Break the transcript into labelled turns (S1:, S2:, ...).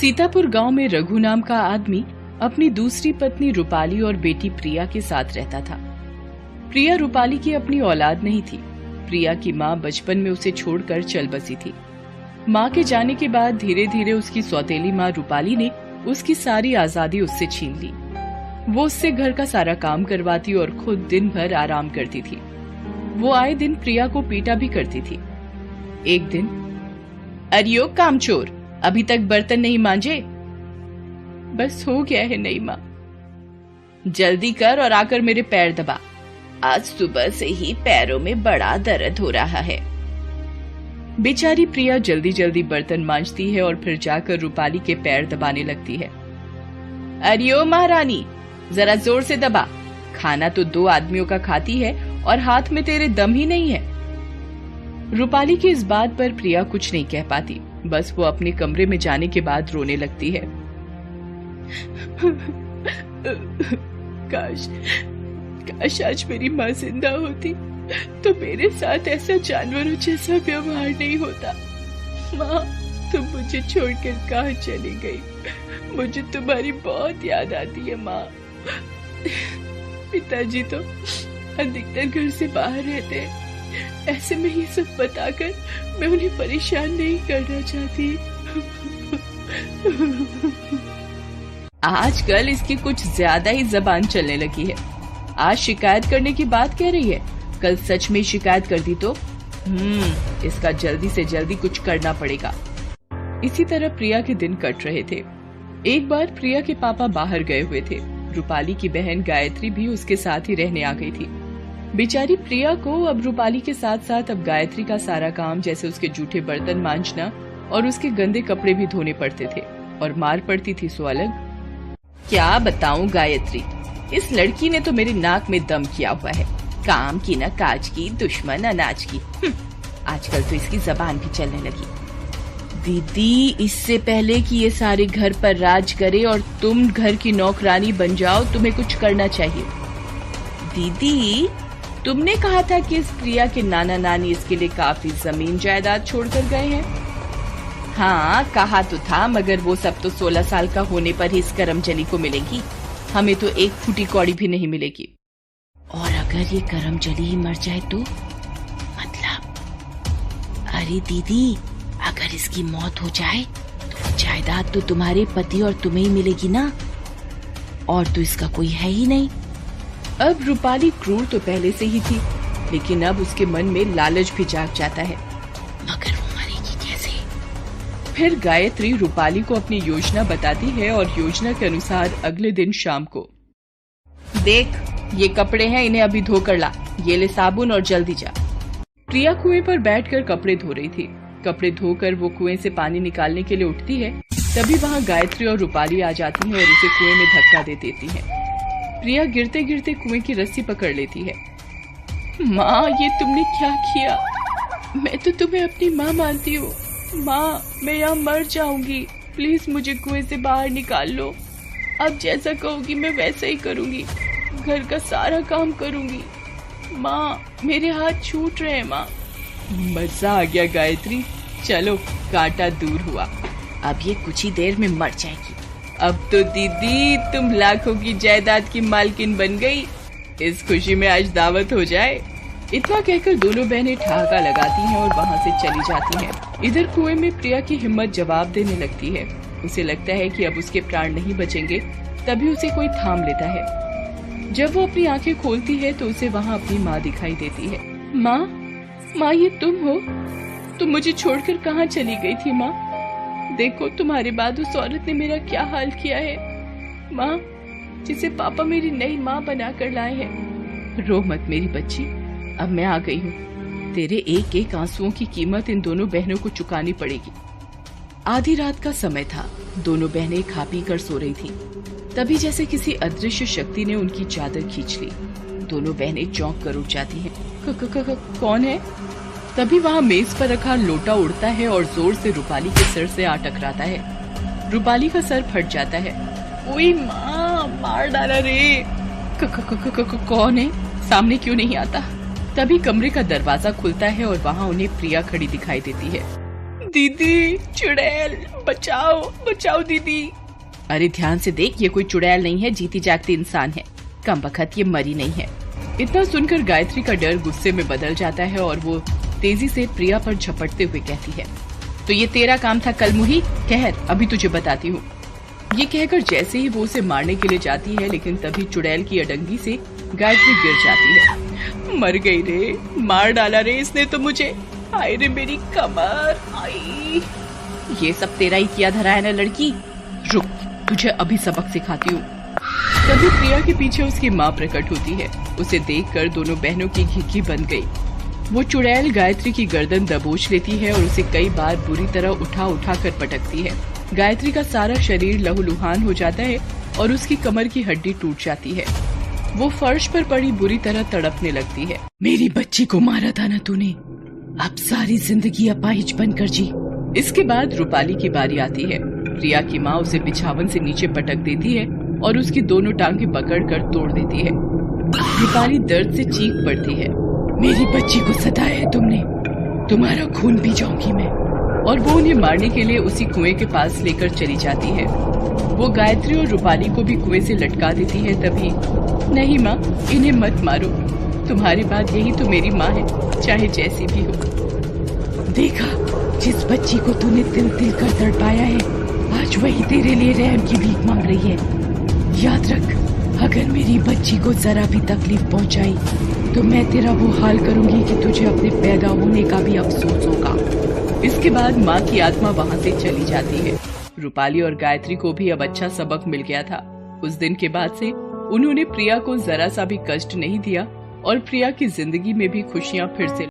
S1: सीतापुर गांव में रघु नाम का आदमी अपनी दूसरी पत्नी रूपाली और बेटी प्रिया के साथ रहता था। प्रिया रूपाली की अपनी औलाद नहीं थी। प्रिया की माँ बचपन में उसे छोड़कर चल बसी थी। माँ के जाने के बाद धीरे धीरे उसकी सौतेली माँ रूपाली ने उसकी सारी आजादी उससे छीन ली। वो उससे घर का सारा काम करवाती और खुद दिन भर आराम करती थी। वो आए दिन प्रिया को पीटा भी करती थी। एक दिन, अरियो कामचोर, अभी तक बर्तन नहीं मांजे? बस हो गया है नई माँ। जल्दी कर और आकर मेरे पैर दबा। आज सुबह से ही पैरों में बड़ा दर्द हो रहा है। बेचारी प्रिया जल्दी जल्दी बर्तन मांजती है और फिर जाकर रूपाली के पैर दबाने लगती है। अरियो महारानी, जरा जोर से दबा। खाना तो 2 आदमियों का खाती है और हाथ में तेरे दम ही नहीं है। रूपाली की इस बात पर प्रिया कुछ नहीं कह पाती। बस वो अपने कमरे में जाने के बाद रोने लगती है। काश आज मेरी माँ जिंदा होती तो मेरे साथ ऐसा जानवरों जैसा व्यवहार नहीं होता। माँ, तुम मुझे छोड़कर कहाँ चली गई? मुझे तुम्हारी बहुत याद आती है माँ। पिताजी तो अधिकतर घर से बाहर रहते हैं। ऐसे में ये सब बताकर मैं उन्हें परेशान नहीं करना चाहती। आजकल इसकी कुछ ज्यादा ही जबान चलने लगी है। आज शिकायत करने की बात कह रही है, कल सच में शिकायत कर दी तो इसका जल्दी से जल्दी कुछ करना पड़ेगा। इसी तरह प्रिया के दिन कट रहे थे। एक बार प्रिया के पापा बाहर गए हुए थे। रूपाली की बहन गायत्री भी उसके साथ ही रहने आ गई थी। बेचारी प्रिया को अब रूपाली के साथ साथ अब गायत्री का सारा काम, जैसे उसके जूठे बर्तन मांजना और उसके गंदे कपड़े भी धोने पड़ते थे और मार पड़ती थी सो अलग। क्या बताऊं गायत्री, इस लड़की ने तो मेरे नाक में दम किया हुआ है। काम की न काज की, दुश्मन अनाज की। आजकल तो इसकी जबान भी चलने लगी। दीदी, इससे पहले कि ये सारे घर पर राज करे और तुम घर की नौकरानी बन जाओ, तुम्हें कुछ करना चाहिए। दीदी, तुमने कहा था कि इस प्रिया के नाना नानी इसके लिए काफी जमीन जायदाद छोड़कर गए हैं। हाँ, कहा तो था, मगर वो सब तो 16 साल का होने पर ही इस करमजली को मिलेगी। हमें तो 1 फूटी कौड़ी भी नहीं मिलेगी। और अगर ये करमजली ही मर जाए तो? मतलब? अरे दीदी, अगर इसकी मौत हो जाए तो जायदाद तो तुम्हारे पति और तुम्हें ही मिलेगी ना, और तो इसका कोई है ही नहीं। अब रूपाली क्रूर तो पहले से ही थी, लेकिन अब उसके मन में लालच भी जाग जाता है। मगर वो मरेगी कैसे? फिर गायत्री रूपाली को अपनी योजना बताती है और योजना के अनुसार अगले दिन शाम को, देख, ये कपड़े हैं, इन्हें अभी धोकर ला। ये ले साबुन और जल्दी जा। प्रिया कुएं पर बैठकर कपड़े धो रही थी। कपड़े धोकर वो कुएं से पानी निकालने के लिए उठती है, तभी वहाँ गायत्री और रूपाली आ जाती हैं और उसे कुएं में धक्का दे देती हैं। प्रिया गिरते गिरते कुएं की रस्सी पकड़ लेती है। माँ, ये तुमने क्या किया? मैं तो तुम्हें अपनी माँ मानती हूँ। माँ, मैं यहाँ मर जाऊंगी। प्लीज मुझे कुएं से बाहर निकाल लो। अब जैसा कहोगी मैं वैसा ही करूंगी। घर का सारा काम करूंगी। माँ, मेरे हाथ छूट रहे हैं माँ। मजा आ गया गायत्री, चलो कांटा दूर हुआ। अब ये कुछ ही देर में मर जाएगी। अब तो दीदी तुम लाखों की जायदाद की मालकिन बन गई। इस खुशी में आज दावत हो जाए। इतना कहकर दोनों बहनें ठहाका लगाती हैं और वहाँ से चली जाती हैं। इधर कुएं में प्रिया की हिम्मत जवाब देने लगती है। उसे लगता है कि अब उसके प्राण नहीं बचेंगे। तभी उसे कोई थाम लेता है। जब वो अपनी आंखें खोलती है तो उसे वहाँ अपनी माँ दिखाई देती है। माँ, ये तुम हो? तुम मुझे छोड़कर कहाँ चली गई थी माँ? देखो, तुम्हारे बाद उस औरत ने मेरा क्या हाल किया है। माँ, जिसे पापा मेरी नई माँ बनाकर लाए हैं। रो मत मेरी बच्ची, अब मैं आ गई हूँ। तेरे एक एक आंसुओं की कीमत इन दोनों बहनों को चुकानी पड़ेगी। आधी रात का समय था। दोनों बहनें खा पी कर सो रही थी। तभी जैसे किसी अदृश्य शक्ति ने उनकी चादर खींच ली। दोनों बहनें चौंक कर उठ जाती हैं। कौन है? तभी वहाँ मेज पर रखा लोटा उड़ता है और जोर से रूपाली के सर से आ टकराता है। रूपाली का सर फट जाता है। ओए माँ, मार डाला रे। कौन है? सामने क्यों नहीं आता? तभी कमरे का दरवाजा खुलता है और वहाँ उन्हें प्रिया खड़ी दिखाई देती है। दीदी, चुड़ैल, बचाओ बचाओ दीदी। अरे ध्यान से देख, ये कोई चुड़ैल नहीं है, जीती जागती इंसान है। कमबख्त, ये मरी नहीं है। इतना सुनकर गायत्री का डर गुस्से में बदल जाता है और वो तेजी से प्रिया पर झपटते हुए कहती है, तो ये तेरा काम था कलमुही? कहर, अभी तुझे बताती हूँ। ये कहकर जैसे ही वो उसे मारने के लिए जाती है, लेकिन तभी चुड़ैल की अडंगी से गायत्री गिर जाती है। मर गई रे, मार डाला रे इसने तो मुझे। हाय रे मेरी कमर, आई। ये सब तेरा ही किया धरा है ना लड़की, रुक, तुझे अभी सबक सिखाती हूँ। तभी प्रिया के पीछे उसकी माँ प्रकट होती है। उसे देखकर दोनों बहनों की घिघी बन गई। वो चुड़ैल गायत्री की गर्दन दबोच लेती है और उसे कई बार बुरी तरह उठा उठा कर पटकती है। गायत्री का सारा शरीर लहूलुहान हो जाता है और उसकी कमर की हड्डी टूट जाती है। वो फर्श पर पड़ी बुरी तरह तड़पने लगती है। मेरी बच्ची को मारा था ना तूने, अब सारी जिंदगी अपाहिज बनकर जी। इसके बाद रूपाली की बारी आती है। प्रिया की माँ उसे बिछावन से नीचे पटक देती है और उसकी दोनों टांगें पकड़कर तोड़ देती है। रूपाली दर्द से चीख पड़ती है, मेरी बच्ची को सताया है तुमने, तुम्हारा खून पी जाऊंगी मैं। और वो उन्हें मारने के लिए उसी कुएं के पास लेकर चली जाती है। वो गायत्री और रूपाली को भी कुएं से लटका देती है। तभी, नहीं माँ, इन्हें मत मारो, तुम्हारी बात यही तो मेरी माँ है, चाहे जैसी भी हो। देखा, जिस बच्ची को तूने तिल तिल कर तड़पाया है, आज वही तेरे लिए रहम की भीख मांग रही है। याद रख, अगर मेरी बच्ची को जरा भी तकलीफ पहुंचाई तो मैं तेरा वो हाल करूंगी कि तुझे अपने पैदा होने का भी अफसोस होगा। इसके बाद माँ की आत्मा वहाँ से चली जाती है। रूपाली और गायत्री को भी अब अच्छा सबक मिल गया था। उस दिन के बाद से उन्होंने प्रिया को जरा सा भी कष्ट नहीं दिया और प्रिया की जिंदगी में भी खुशियाँ फिर से